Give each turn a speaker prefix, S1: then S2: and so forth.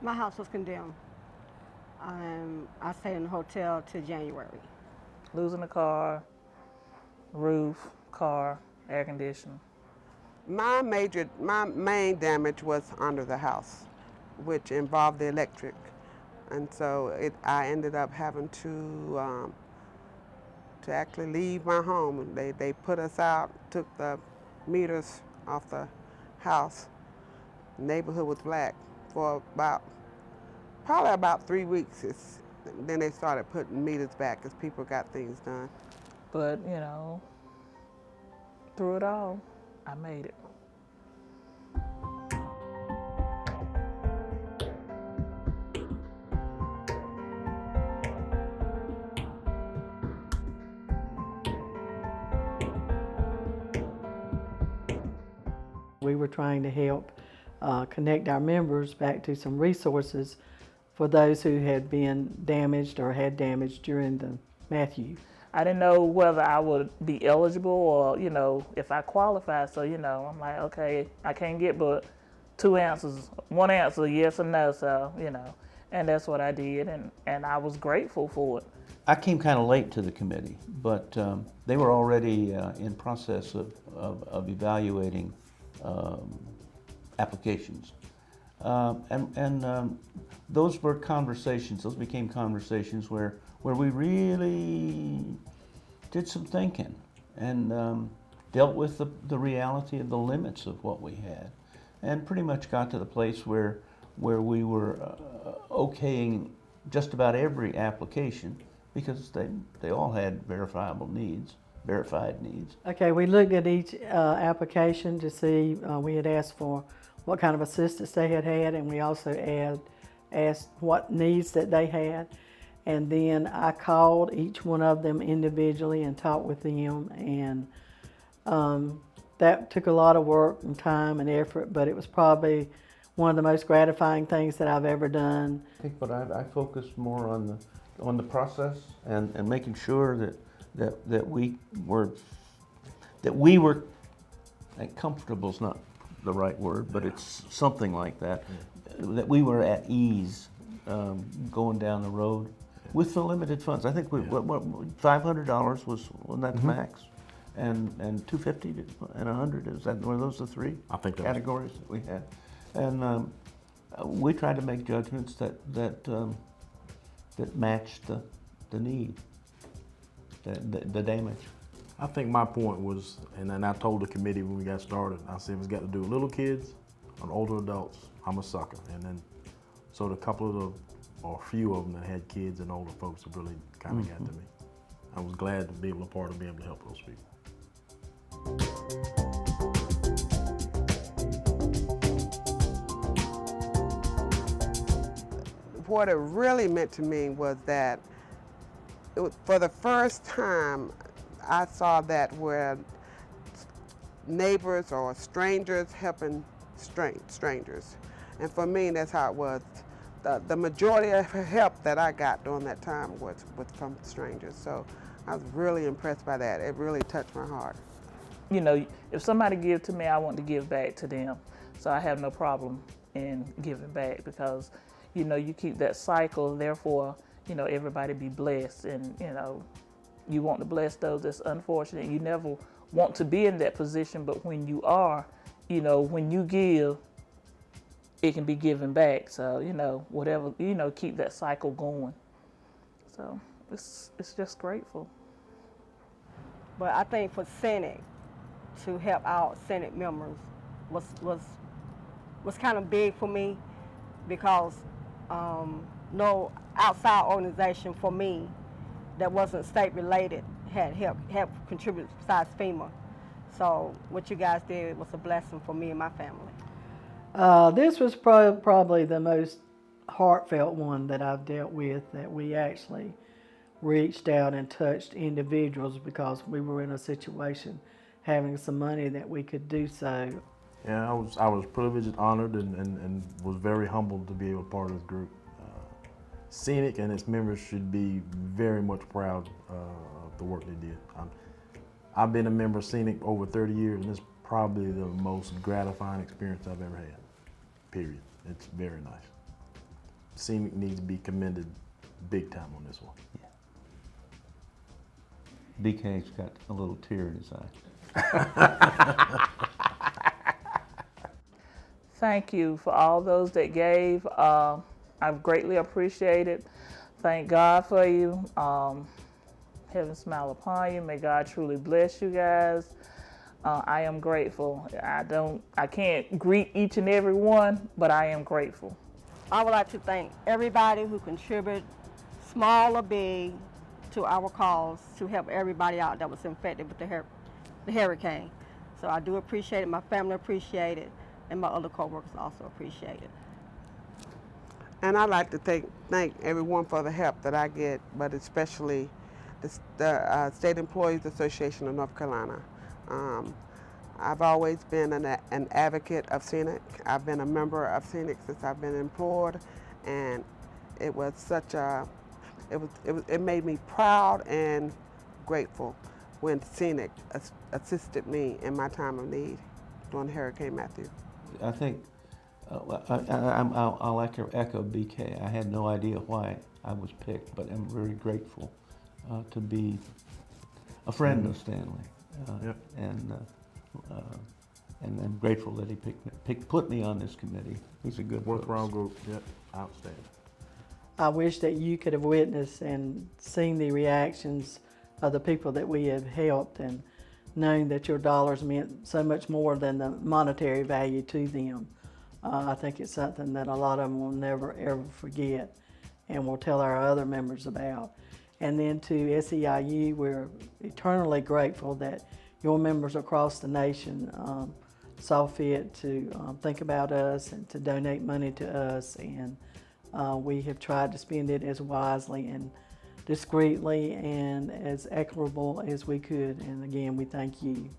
S1: My house was condemned. I stayed in the hotel till January.
S2: Losing a car, roof, car, air conditioning.
S3: My main damage was under the house, which involved the electric. And so I ended up having to actually leave my home. They put us out, took the meters off the house. The neighborhood was black for probably about 3 weeks. Then they started putting meters back as people got things done.
S2: But, through it all, I made it.
S4: We were trying to help connect our members back to some resources for those who had been damaged or had damage during the Matthew.
S2: I didn't know whether I would be eligible or, if I qualified. So, I'm like, okay, I can't get but 2 answers, 1 answer, yes or no. So, and that's what I did. And I was grateful for it.
S5: I came kind of late to the committee, but they were already in process of evaluating applications. Those were conversations, those became conversations where we really did some thinking and dealt with the reality of the limits of what we had, and pretty much got to the place where we were okaying just about every application because they all had verified needs.
S4: Okay, we looked at each application to see, we had asked for what kind of assistance they had, and we also asked what needs that they had. And then I called each one of them individually and talked with them, and that took a lot of work and time and effort, but it was probably one of the most gratifying things that I've ever done.
S5: I think, but I focused more on the process and making sure that we were, and comfortable is not the right word, but it's something like that, that we were at ease going down the road with the limited funds. I think $500 wasn't that the max, and $250 and $100, is that one of those the three?
S6: I think
S5: categories that we had, and we tried to make judgments that matched the need, the damage.
S6: I think my point was, and then I told the committee when we got started, I said, if it's got to do with little kids and older adults, I'm a sucker. And then, so the couple of or a few of them that had kids and older folks have really kind of got to me. I was glad to be able to be able to help those people.
S3: What it really meant to me was that for the first time, I saw that where neighbors or strangers helping strangers. And for me, that's how it was. The majority of help that I got during that time was from strangers. So I was really impressed by that. It really touched my heart.
S2: If somebody gives to me, I want to give back to them. So I have no problem in giving back because, you keep that cycle, therefore, everybody be blessed. And, you want to bless those that's unfortunate. You never want to be in that position, but when you are, when you give, it can be given back. So, whatever, keep that cycle going. So it's just grateful.
S1: But I think for SEANC to help our SEANC members was kind of big for me because no outside organization for me that wasn't state related had helped contribute besides FEMA. So what you guys did was a blessing for me and my family.
S4: This was probably the most heartfelt one that I've dealt with, that we actually reached out and touched individuals because we were in a situation having some money that we could do so.
S6: Yeah, I was privileged and honored and was very humbled to be a part of this group. SEANC and its members should be very much proud of the work they did. I've been a member of SEANC over 30 years, and it's probably the most gratifying experience I've ever had, period. It's very nice. SEANC needs to be commended big time on this one.
S5: BK's got a little tear in his eye.
S2: Thank you for all those that gave. I've greatly appreciated. Thank God for you. Heaven smile upon you. May God truly bless you guys. I am grateful. I can't greet each and every one, but I am grateful.
S1: I would like to thank everybody who contributed, small or big, to our cause to help everybody out that was infected with the hurricane. So I do appreciate it. My family appreciate it, and my other coworkers also appreciate it.
S3: And I'd like to thank everyone for the help that I get, but especially the State Employees Association of North Carolina. I've always been an advocate of SEANC. I've been a member of SEANC since I've been employed, and it was such a, it made me proud and grateful when SEANC assisted me in my time of need during Hurricane Matthew.
S5: I think I'll echo BK. I had no idea why I was picked, but I'm very grateful to be a friend of Stanley,
S6: Yep.
S5: and I'm grateful that he put me on this committee. He's a good
S6: Worthwhile group. Yep. Outstanding.
S4: I wish that you could have witnessed and seen the reactions of the people that we have helped, and known that your dollars meant so much more than the monetary value to them. I think it's something that a lot of them will never ever forget, and will tell our other members about. And then to SEIU, we're eternally grateful that your members across the nation saw fit to think about us and to donate money to us, and we have tried to spend it as wisely and discreetly and as equitable as we could. And again, we thank you.